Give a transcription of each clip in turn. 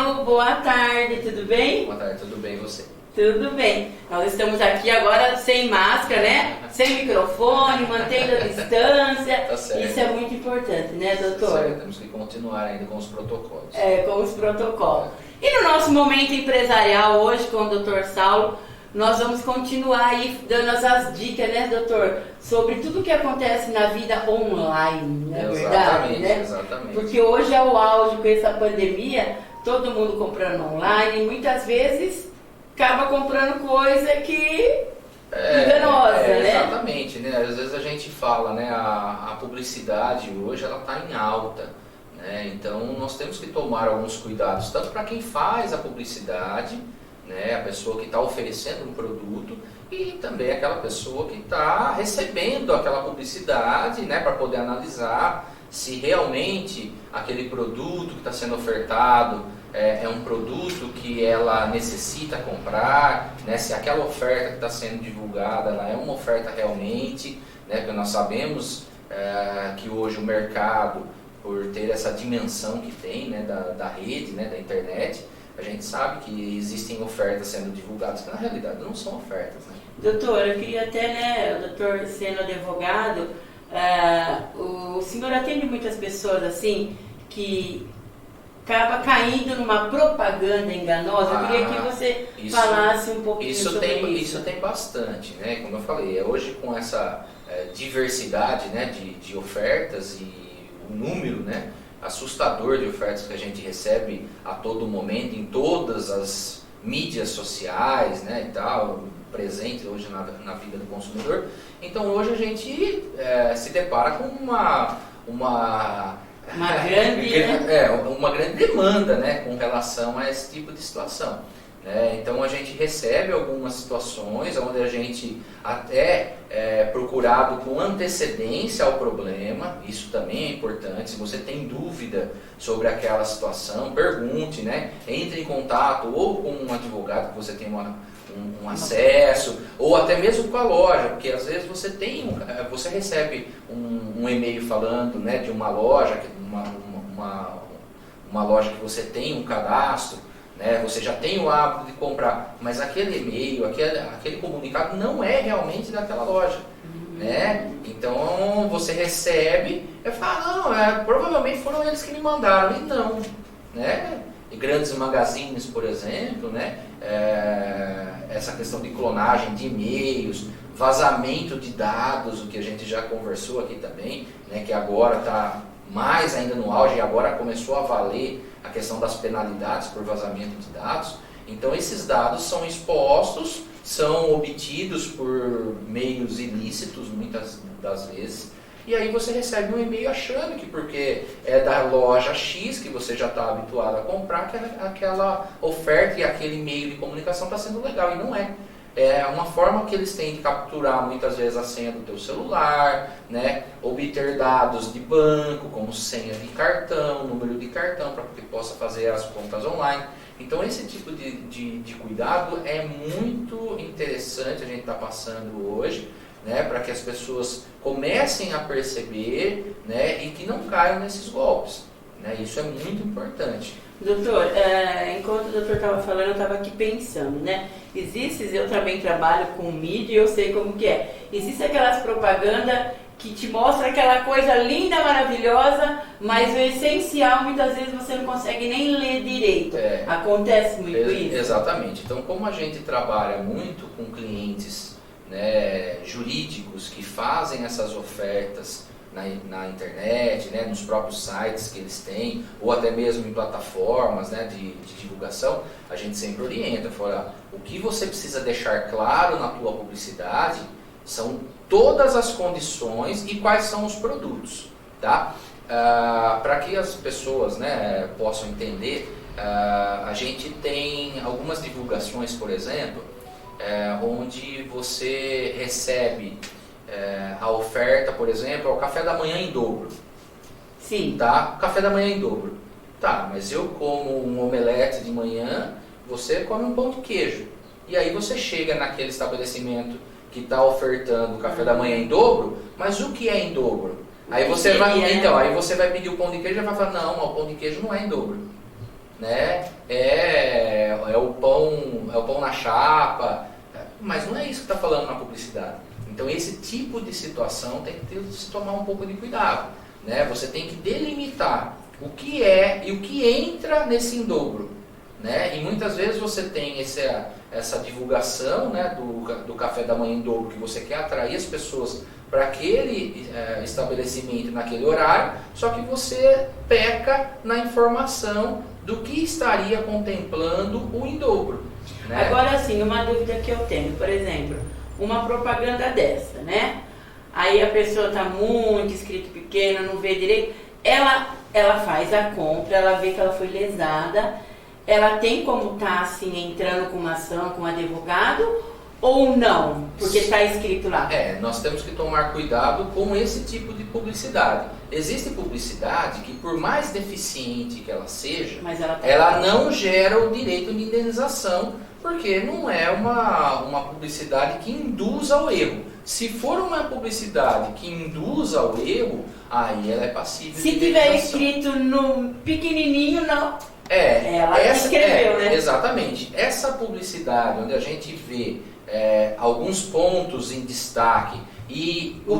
Saulo, boa tarde, tudo bem? Boa tarde, tudo bem e você? Tudo bem. Nós estamos aqui agora sem máscara, né? Sem microfone, mantendo a distância. Tá certo. Isso é muito importante, né, doutor? Tá certo, temos que continuar ainda com os protocolos. Com os protocolos. E no nosso momento empresarial hoje com o doutor Saulo, nós vamos continuar aí dando as dicas, né, doutor? Sobre tudo que acontece na vida online, não é verdade? Né? Exatamente. Porque hoje é o auge com essa pandemia, todo mundo comprando online, e muitas vezes acaba comprando coisa que enganosa, né? Exatamente, né? Às vezes a gente fala, né? A publicidade hoje ela está em alta, né? Então nós temos que tomar alguns cuidados, tanto para quem faz a publicidade, né? A pessoa que está oferecendo um produto e também aquela pessoa que está recebendo aquela publicidade, né? Para poder analisar se realmente aquele produto que está sendo ofertado é um produto que ela necessita comprar, né? Se aquela oferta que está sendo divulgada ela é uma oferta realmente, né? Porque nós sabemos que hoje o mercado, por ter essa dimensão que tem, né? da rede, né? Da internet, a gente sabe que existem ofertas sendo divulgadas que na realidade não são ofertas. Né? Doutor, eu queria até, né, o doutor sendo advogado, o senhor atende muitas pessoas assim que acaba caindo numa propaganda enganosa. Eu queria que você falasse um pouquinho sobre isso. Isso tem bastante, né? Como eu falei, hoje com essa diversidade, né, de ofertas e o número, né, assustador de ofertas que a gente recebe a todo momento em todas as mídias sociais, né, e tal, presente hoje na vida do consumidor. Então hoje a gente se depara com uma grande demanda, né, com relação a esse tipo de situação. Né? Então a gente recebe algumas situações onde a gente até é procurado com antecedência ao problema. Isso também é importante. Se você tem dúvida sobre aquela situação, pergunte, né? Entre em contato ou com um advogado que você tem um acesso, ou até mesmo com a loja, porque às vezes você recebe um e-mail falando, né, de uma loja, uma loja que você tem um cadastro, né, você já tem o hábito de comprar, mas aquele e-mail, aquele comunicado não é realmente daquela loja. Né? Então você recebe e fala, não, provavelmente foram eles que me mandaram, e não. Né? E grandes magazines, por exemplo, né? Essa questão de clonagem de e-mails, vazamento de dados, o que a gente já conversou aqui também, né? Que agora está mais ainda no auge e agora começou a valer a questão das penalidades por vazamento de dados. Então esses dados são expostos, são obtidos por meios ilícitos muitas das vezes, e aí você recebe um e-mail achando que porque é da loja X que você já está habituado a comprar, que aquela oferta e aquele meio de comunicação está sendo legal, e não é. É uma forma que eles têm de capturar muitas vezes a senha do teu celular, né? Obter dados de banco, como senha de cartão, número de cartão, para que possa fazer as contas online. Então esse tipo de cuidado é muito interessante a gente está passando hoje, né? Para que as pessoas comecem a perceber, né? E que não caiam nesses golpes. Né? Isso é muito importante. Doutor, enquanto o doutor estava falando, eu estava aqui pensando, né? Eu também trabalho com mídia e eu sei como que é. Existe aquelas propagandas que te mostra aquela coisa linda, maravilhosa, mas o essencial muitas vezes você não consegue nem ler direito. Acontece muito isso? Exatamente. Então, como a gente trabalha muito com clientes, né, jurídicos que fazem essas ofertas na internet, né, nos próprios sites que eles têm, ou até mesmo em plataformas, né, de divulgação, a gente sempre orienta, fala, o que você precisa deixar claro na tua publicidade são todas as condições e quais são os produtos, tá? Para que as pessoas, né, possam entender, a gente tem algumas divulgações, por exemplo, onde você recebe a oferta, por exemplo, é o café da manhã em dobro. Sim. Tá? Café da manhã em dobro. Tá, mas eu como um omelete de manhã, você come um pão de queijo. E aí você chega naquele estabelecimento que está ofertando o café da manhã em dobro, mas o que é em dobro? Aí você vai, aí você vai pedir o pão de queijo e vai falar, não, o pão de queijo não é em dobro. Né? na chapa, mas não é isso que está falando na publicidade. Então esse tipo de situação tem que se tomar um pouco de cuidado, né? Você tem que delimitar o que é e o que entra nesse em-dobro, né? E muitas vezes você tem essa divulgação, né, do café da manhã em dobro, que você quer atrair as pessoas para aquele estabelecimento naquele horário, só que você peca na informação do que estaria contemplando o em dobro, né? Agora sim, uma dúvida que eu tenho, por exemplo, uma propaganda dessa, né? Aí a pessoa está muito escrito pequeno, não vê direito, ela faz a compra, ela vê que ela foi lesada, ela tem como estar assim entrando com uma ação, com um advogado, ou não? Porque está escrito lá. Nós temos que tomar cuidado com esse tipo de publicidade. Existe publicidade que, por mais deficiente que ela seja, Mas ela não gera o direito de indenização, porque não é uma publicidade que induz ao erro. Se for uma publicidade que induz ao erro, aí ela é passível de indenização. Se tiver escrito no pequenininho, não. Ela escreveu, né? Exatamente. Essa publicidade onde a gente vê alguns pontos em destaque e o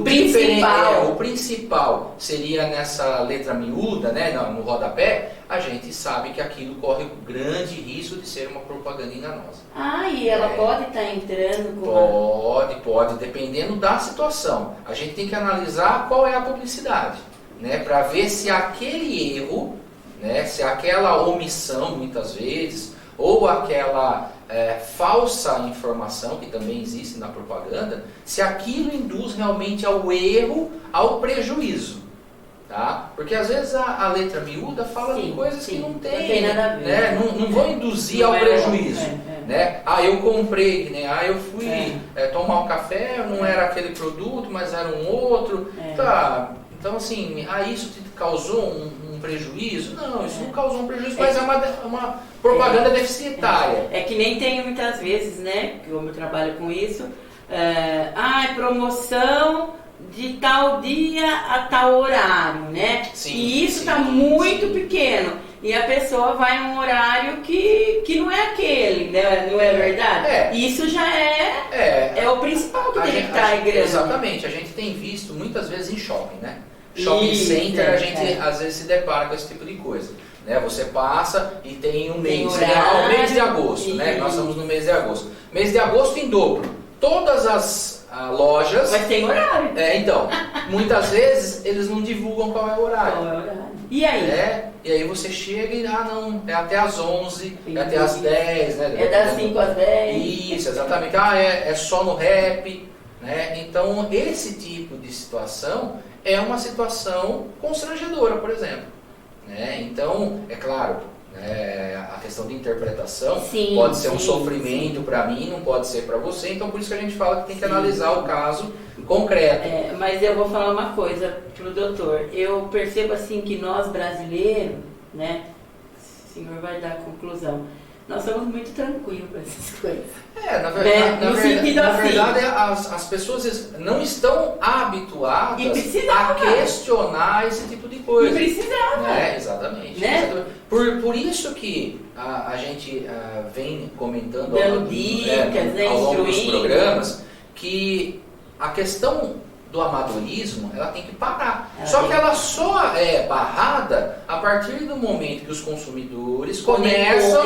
principal seria nessa letra miúda, né, no rodapé, a gente sabe que aquilo corre o grande risco de ser uma propaganda enganosa. E ela pode estar entrando com... Pode, dependendo da situação. A gente tem que analisar qual é a publicidade, né, para ver se aquele erro, né, se aquela omissão, muitas vezes, ou aquela falsa informação, que também existe na propaganda, se aquilo induz realmente ao erro, ao prejuízo. Tá? Porque às vezes a letra miúda fala de coisas que não tem nada a ver, né? Não vão induzir ao prejuízo. Né? Eu comprei, né? Eu fui tomar um café, não era aquele produto, mas era um outro. Tá. Então assim, isso te causou um prejuízo? Não, isso não causou um prejuízo, mas é uma propaganda deficitária. É que nem tem muitas vezes, né, que eu trabalho com isso, promoção de tal dia a tal horário, né? Sim, e isso está muito pequeno. E a pessoa vai em um horário que não é aquele, né? Não é verdade? Isso já é o principal que tem que estar grande. Exatamente, a gente tem visto muitas vezes em shopping, né? Shopping center, a gente às vezes se depara com esse tipo de coisa. Né? Você passa e tem um mês, o mês de agosto, né? Nós estamos no mês de agosto. Mês de agosto em dobro. Todas as lojas... Mas tem horário. Então, muitas vezes eles não divulgam qual é o horário. Qual é o horário? E aí? E aí você chega e, não, é até às 11, é até às 10, né? É das 5 às 10. Isso, exatamente. É só no rap, né? Então, esse tipo de situação é uma situação constrangedora, por exemplo. Né? Então, é claro, a questão de interpretação pode ser um sofrimento para mim, não pode ser para você, então por isso que a gente fala que tem que analisar o caso concreto. Mas eu vou falar uma coisa pro doutor, eu percebo assim que nós brasileiros, né, o senhor vai dar a conclusão, nós somos muito tranquilos para essas coisas. Na verdade, assim. as pessoas não estão habituadas a questionar esse tipo de coisa. E precisava. Exatamente. Né? Exatamente. Por isso que a gente vem comentando dando dicas, ao longo dos programas, que a questão do amadorismo, ela tem que parar. Só que ela só é barrada a partir do momento que os consumidores começam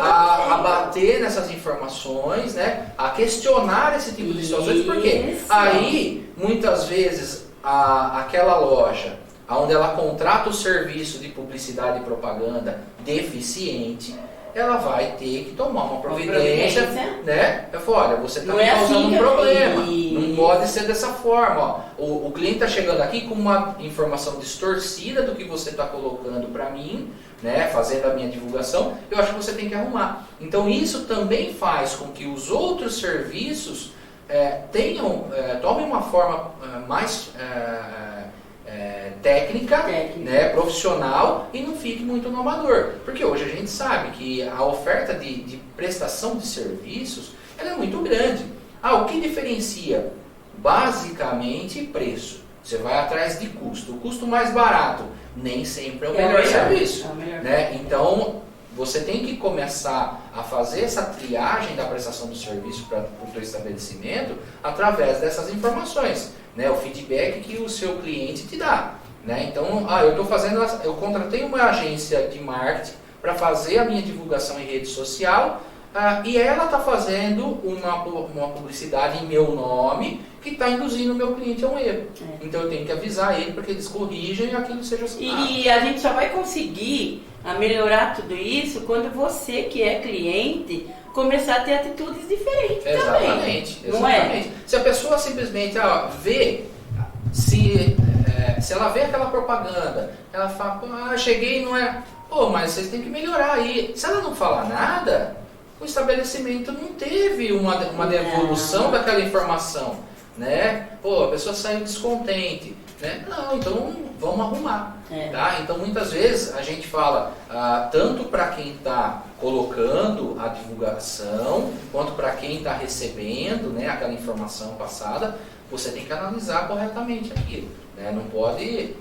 a bater nessas informações, né, a questionar esse tipo de situações, porque aí, muitas vezes, aquela loja onde ela contrata o serviço de publicidade e propaganda deficiente, ela vai ter que tomar uma providência, né? Eu falo, olha, você está me causando um problema, não pode ser dessa forma. Ó. O cliente está chegando aqui com uma informação distorcida do que você está colocando para mim, né? Fazendo a minha divulgação, eu acho que você tem que arrumar. Então isso também faz com que os outros serviços tomem uma forma mais técnica, né, profissional, e não fique muito no amador. Porque hoje a gente sabe que a oferta de prestação de serviços ela é muito grande. O que diferencia? Basicamente preço. Você vai atrás de custo. O custo mais barato nem sempre é o melhor serviço. Né? Então, você tem que começar a fazer essa triagem da prestação do serviço para o teu estabelecimento através dessas informações, né? O feedback que o seu cliente te dá, né? Então, eu contratei uma agência de marketing para fazer a minha divulgação em rede social, e ela está fazendo uma publicidade em meu nome que está induzindo o meu cliente a um erro. Então eu tenho que avisar ele para que eles corrijam e aquilo seja assinado. E a gente só vai conseguir melhorar tudo isso quando você que é cliente começar a ter atitudes diferentes também. Não é? Se a pessoa simplesmente vê, se ela vê aquela propaganda, ela fala, cheguei e não é... Pô, mas vocês têm que melhorar aí. Se ela não falar nada, o estabelecimento não teve uma devolução daquela informação, né? Pô, a pessoa saiu descontente, né? Não, então vamos arrumar, tá? Então muitas vezes a gente fala tanto para quem está colocando a divulgação, quanto para quem está recebendo, né, aquela informação passada, você tem que analisar corretamente aquilo, né? Não pode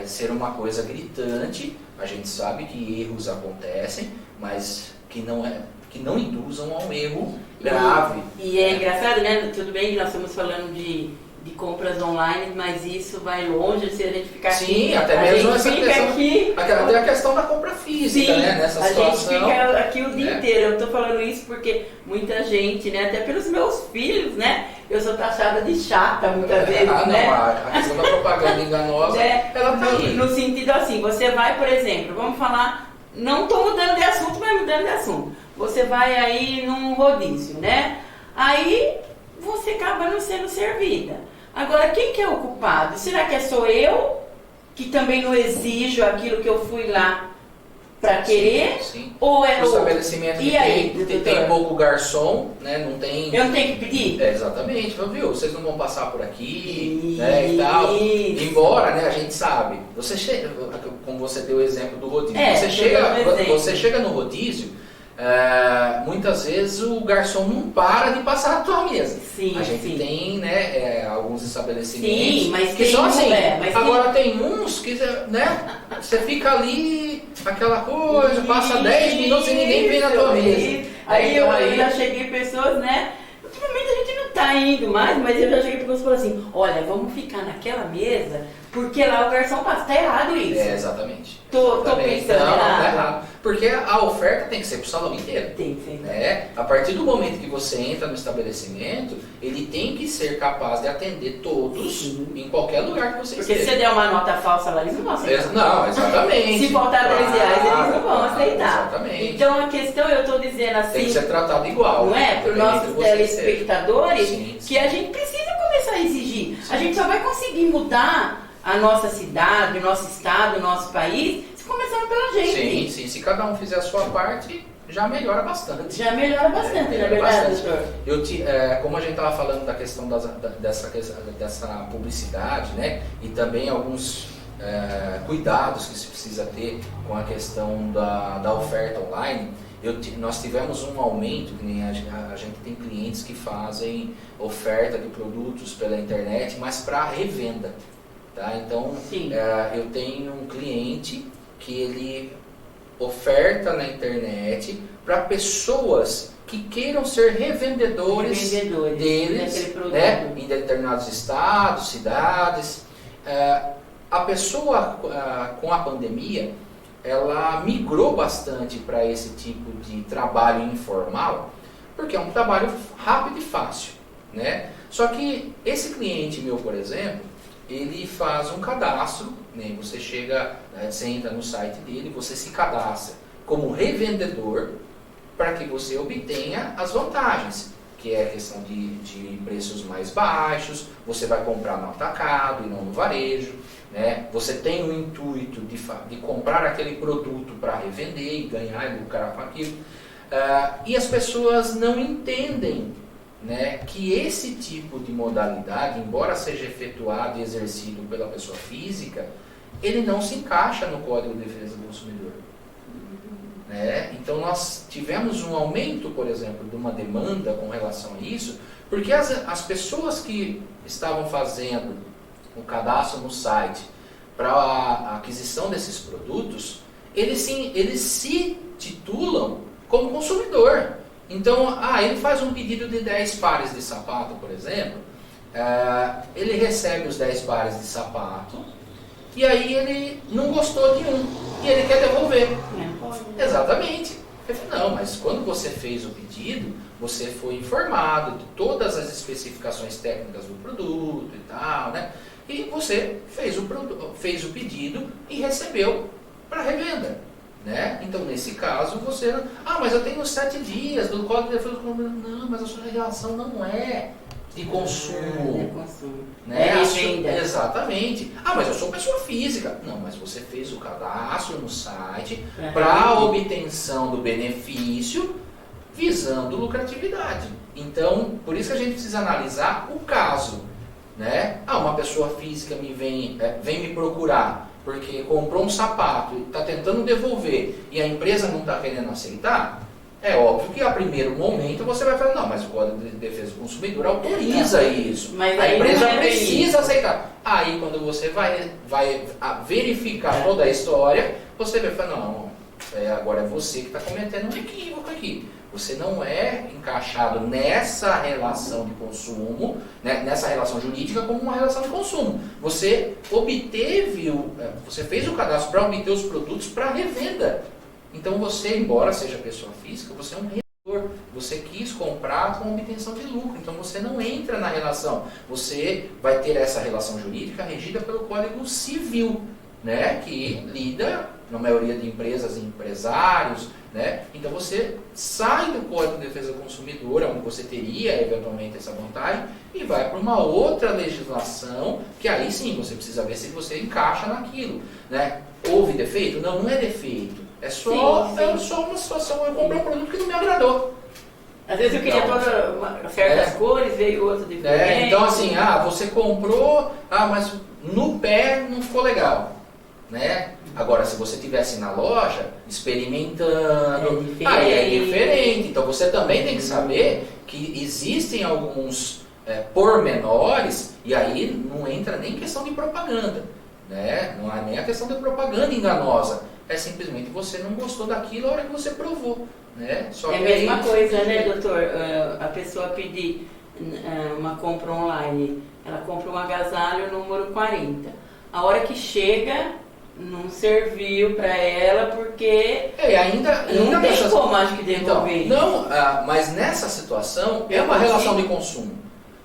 ser uma coisa gritante. A gente sabe que erros acontecem, mas que não induzam a um erro grave. E é engraçado, né? Tudo bem que nós estamos falando de compras online, mas isso vai longe se a gente ficar aqui. Sim, até mesmo essa questão, aqui. Até a questão da compra física, sim, né? Nessa situação. A gente fica aqui o dia inteiro. Eu estou falando isso porque muita gente, né? Até pelos meus filhos, né? Eu sou taxada de chata muitas vezes, né? Não, a questão da propaganda enganosa, ela tá aí. No sentido assim, você vai, por exemplo, vamos falar, não estou mudando de assunto, mas mudando de assunto. Você vai aí num rodízio, né? Aí você acaba não sendo servida. Agora, quem que é o culpado? Será que sou eu, que também não exijo aquilo que eu fui lá para querer? Sim. Ou é o estabelecimento que tem pouco garçom, né? Não tem... Eu não tenho que pedir? Exatamente, viu? Vocês não vão passar por aqui, né, e tal. Embora, né, a gente sabe, como você deu o exemplo do rodízio, você chega no rodízio, muitas vezes o garçom não para de passar na tua mesa. Sim, a gente tem, né, alguns estabelecimentos mas que são assim. Agora tem uns que, né, você fica ali, aquela coisa, passa 10 minutos e ninguém vem na tua mesa. Aí eu já cheguei pessoas, né? Ultimamente a gente não tá indo mais, mas eu já cheguei pessoas e falei assim, olha, vamos ficar naquela mesa, porque lá o garçom passa, tá errado isso. Exatamente. Tô pensando não, tá errado. Porque a oferta tem que ser pro salão inteiro. Tem que ser. Né? A partir do momento que você entra no estabelecimento, ele tem que ser capaz de atender todos em qualquer lugar que você esteja. Porque se você der uma nota falsa lá, eles não vão aceitar. Não, exatamente. Se faltar R$10, eles não vão aceitar. Exatamente. Então a questão, eu estou dizendo assim... Tem que ser tratado igual. Não é? Para os nossos telespectadores, que a gente precisa começar a exigir. A gente só vai conseguir mudar a nossa cidade, o nosso estado, o nosso país, se começando pela gente. Sim. Se cada um fizer a sua parte, já melhora bastante. Já melhora bastante, na verdade, doutor. Como a gente estava falando da questão dessa publicidade, né? E também alguns cuidados que se precisa ter com a questão da oferta online. Nós tivemos um aumento, que nem a gente tem clientes que fazem oferta de produtos pela internet, mas para revenda. Tá? Então, eu tenho um cliente que ele oferta na internet para pessoas que queiram ser revendedores deles, né, em determinados estados, cidades. A pessoa, com a pandemia, ela migrou bastante para esse tipo de trabalho informal, porque é um trabalho rápido e fácil, né? Só que esse cliente meu, por exemplo, ele faz um cadastro, né? Você entra no site dele, você se cadastra como revendedor para que você obtenha as vantagens, que é a questão de preços mais baixos, você vai comprar no atacado e não no varejo, né? Você tem o intuito de comprar aquele produto para revender e ganhar e lucrar com aquilo. E as pessoas não entendem, né, que esse tipo de modalidade, embora seja efetuado e exercido pela pessoa física, ele não se encaixa no Código de Defesa do Consumidor. Né? Então nós tivemos um aumento, por exemplo, de uma demanda com relação a isso, porque as pessoas que estavam fazendo o cadastro no site para a aquisição desses produtos, eles se titulam como consumidor. Então, ele faz um pedido de 10 pares de sapato, por exemplo, ele recebe os 10 pares de sapato, e aí ele não gostou de um, e ele quer devolver. Exatamente. Ele falou, não, mas quando você fez o pedido, você foi informado de todas as especificações técnicas do produto e tal, né? E você fez o pedido e recebeu para revenda, né? Então, nesse caso, você... mas eu tenho 7 dias do Código de Defesa do Consumidor. Não, mas a sua relação não é de consumo. Né? Revenda. Exatamente. Mas eu sou pessoa física. Não, mas você fez o cadastro no site para obtenção do benefício visando lucratividade. Então, por isso que a gente precisa analisar o caso. Né? Uma pessoa física vem me procurar porque comprou um sapato e está tentando devolver e a empresa não está querendo aceitar. É óbvio que a primeiro momento você vai falar, não, mas o Código de Defesa do Consumidor autoriza isso. Mas a empresa precisa aceitar. Aí quando você vai verificar toda a história, você vai falar, não, agora é você que está cometendo um equívoco aqui. Você não é encaixado nessa relação de consumo, né, nessa relação jurídica como uma relação de consumo. Você você fez o cadastro para obter os produtos para revenda. Então você, embora seja pessoa física, você é um vendedor. Você quis comprar com obtenção de lucro. Então você não entra na relação. Você vai ter essa relação jurídica regida pelo Código Civil, né, que lida, na maioria de empresas e empresários, né? Então você sai do Código de Defesa do Consumidor, onde você teria eventualmente essa vantagem, e vai para uma outra legislação, que aí sim você precisa ver se você encaixa naquilo. Né? Houve defeito? Não, não é defeito. É só uma situação, eu comprei um produto que não me agradou. Às vezes eu queria certas cores, veio outro diferente. Então assim, você comprou, mas no pé não ficou legal. Né? Agora, se você estivesse na loja, experimentando, aí é diferente. Então você também tem que saber que existem alguns pormenores, e aí não entra nem questão de propaganda. Né? Não há nem a questão de propaganda enganosa. É simplesmente você não gostou daquilo na hora que você provou. Né? Só é a mesma coisa, né, doutor? A pessoa pedir uma compra online, ela compra um agasalho número 40. A hora que chega, não serviu para ela porque ainda não tem como, acho que devolver. Então, mas nessa situação é uma relação de consumo.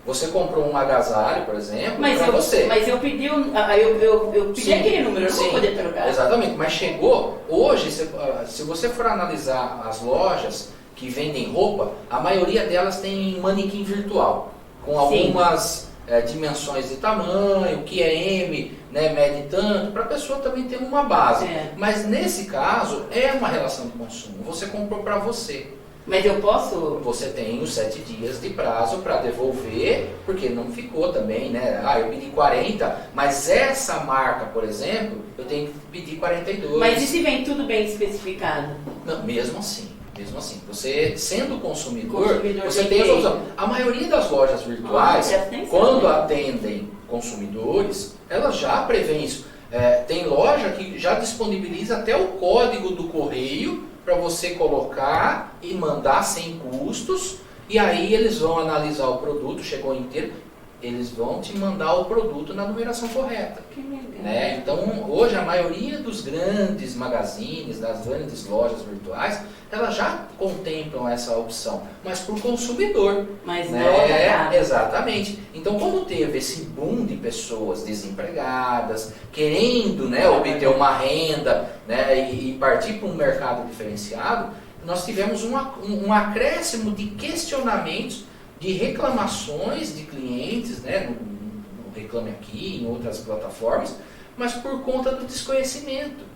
Você comprou um agasalho, por exemplo, para você. Mas eu pedi, eu pedi aquele número, eu não vou poder trocar. Exatamente, mas chegou, hoje, se você for analisar as lojas que vendem roupa, a maioria delas tem manequim virtual, com algumas dimensões de tamanho, que é M, né, mede tanto, para a pessoa também ter uma base. Mas nesse caso, é uma relação de consumo, você comprou para você. Mas eu posso... Você tem os 7 dias de prazo para devolver, porque não ficou também, né? Eu pedi 40, mas essa marca, por exemplo, eu tenho que pedir 42. Mas e se vem tudo bem especificado? Não, mesmo assim. Você, sendo consumidor você tem essa opção. A maioria das lojas virtuais, quando atendem consumidores, elas já prevêem isso. Tem loja que já disponibiliza até o código do correio para você colocar e mandar sem custos, e aí eles vão analisar o produto, chegou inteiro, eles vão te mandar o produto na numeração correta. Que legal. Né? Então, hoje a maioria dos grandes magazines, das grandes lojas virtuais, elas já contemplam essa opção, mas para o consumidor. Mas né? Exatamente. Então, quando teve esse boom de pessoas desempregadas, querendo, né, obter uma renda, né, e partir para um mercado diferenciado, nós tivemos um acréscimo de questionamentos, de reclamações de clientes, né, no Reclame Aqui, em outras plataformas, mas por conta do desconhecimento.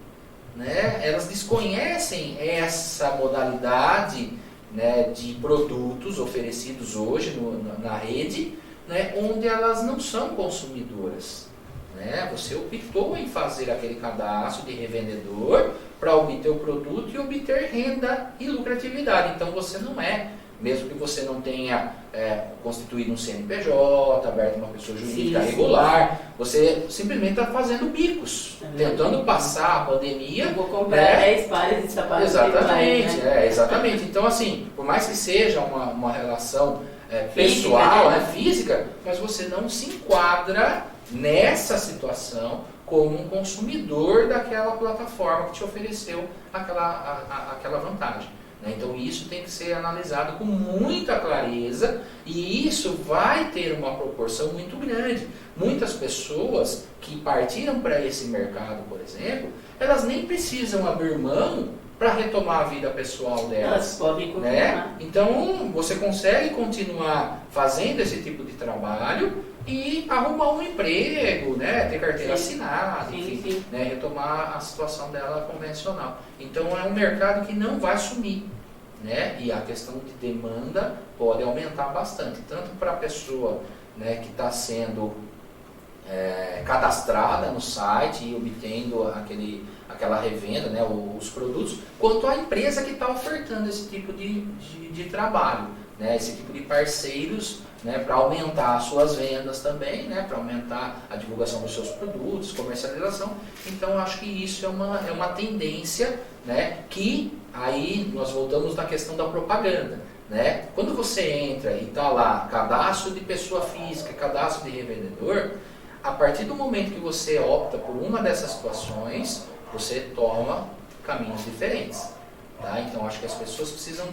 Né? Elas desconhecem essa modalidade, né, de produtos oferecidos hoje na rede, né, onde elas não são consumidoras. Né? Você optou em fazer aquele cadastro de revendedor para obter o produto e obter renda e lucratividade. Então você não é, mesmo que você não tenha constituído um CNPJ, aberto uma pessoa jurídica regular, você simplesmente está fazendo bicos, tentando passar a pandemia. Eu vou comprar 10 pares de sapatos. Exatamente, exatamente. Então, assim, por mais que seja uma relação pessoal, né, física, mas você não se enquadra nessa situação como um consumidor daquela plataforma que te ofereceu aquela vantagem. Né? Então isso tem que ser analisado com muita clareza e isso vai ter uma proporção muito grande. Muitas pessoas que partiram para esse mercado, por exemplo, elas nem precisam abrir mão para retomar a vida pessoal delas. Elas podem continuar. Né? Então você consegue continuar fazendo esse tipo de trabalho e arrumar um emprego, né? Ter carteira assinada, enfim, né? Retomar a situação dela convencional. Então é um mercado que não vai sumir, né? E a questão de demanda pode aumentar bastante, tanto para a pessoa, né, que está sendo cadastrada no site e obtendo aquela revenda, né, os produtos, quanto a empresa que está ofertando esse tipo de trabalho, né, esse tipo de parceiros, né, para aumentar as suas vendas também, né, para aumentar a divulgação dos seus produtos, comercialização. Então, acho que isso é uma tendência, né, que aí nós voltamos na questão da propaganda. Né? Quando você entra e está lá, cadastro de pessoa física, cadastro de revendedor, a partir do momento que você opta por uma dessas situações, você toma caminhos diferentes. Tá? Então, acho que as pessoas precisam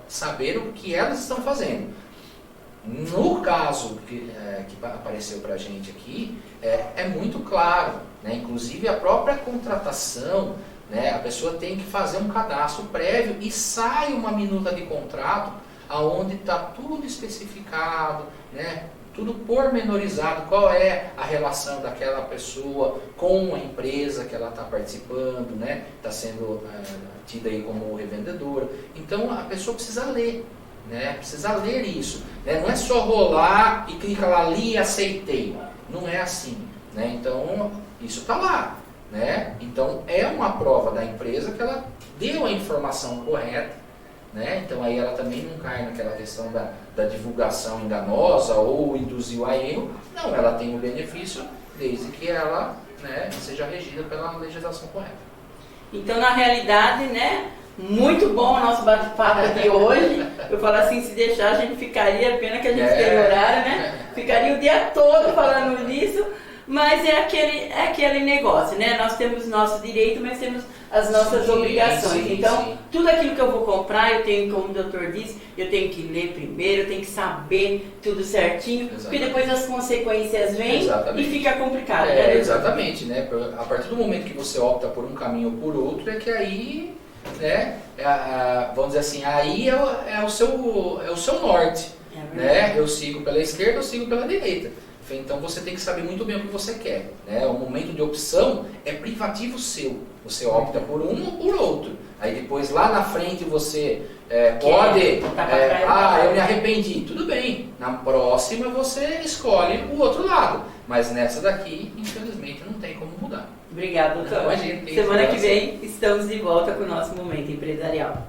saber o que elas estão fazendo. No caso que apareceu para a gente aqui, é muito claro, né? Inclusive a própria contratação, né? A pessoa tem que fazer um cadastro prévio e sai uma minuta de contrato onde está tudo especificado, né? Tudo pormenorizado, qual é a relação daquela pessoa com a empresa que ela está participando, né? Está sendo tida aí como revendedora. Então a pessoa precisa ler. Né? Precisa ler isso, né? Não é só rolar e clicar lá ali e aceitei, não é assim, né? Então isso está lá, né? Então é uma prova da empresa que ela deu a informação correta, né? Então aí ela também não cai naquela questão da divulgação enganosa ou induziu a erro, não, ela tem o benefício desde que ela, né, seja regida pela legislação correta. Então na realidade, né, muito bom o nosso bate-papo de hoje. Eu falo assim, se deixar a gente ficaria, pena que a gente tem horário, né? Ficaria o dia todo falando nisso, mas é aquele negócio, né? Nós temos nosso direito, mas temos as nossas obrigações. Então, tudo aquilo que eu vou comprar, eu tenho, como o doutor disse, eu tenho que ler primeiro, eu tenho que saber tudo certinho, porque depois as consequências vêm e fica complicado. Né? Exatamente, né? A partir do momento que você opta por um caminho ou por outro, é que aí, né, vamos dizer assim, aí é o seu norte, né? Eu sigo pela esquerda, eu sigo pela direita. Então você tem que saber muito bem o que você quer, né? O momento de opção é privativo seu. Você opta por um ou por outro. Aí depois lá na frente você pode, eu me arrependi. Tudo bem. Na próxima você escolhe o outro lado. Mas nessa daqui, infelizmente, não tem como mudar. Obrigada, doutor. Semana que vem estamos de volta com o nosso Momento Empresarial.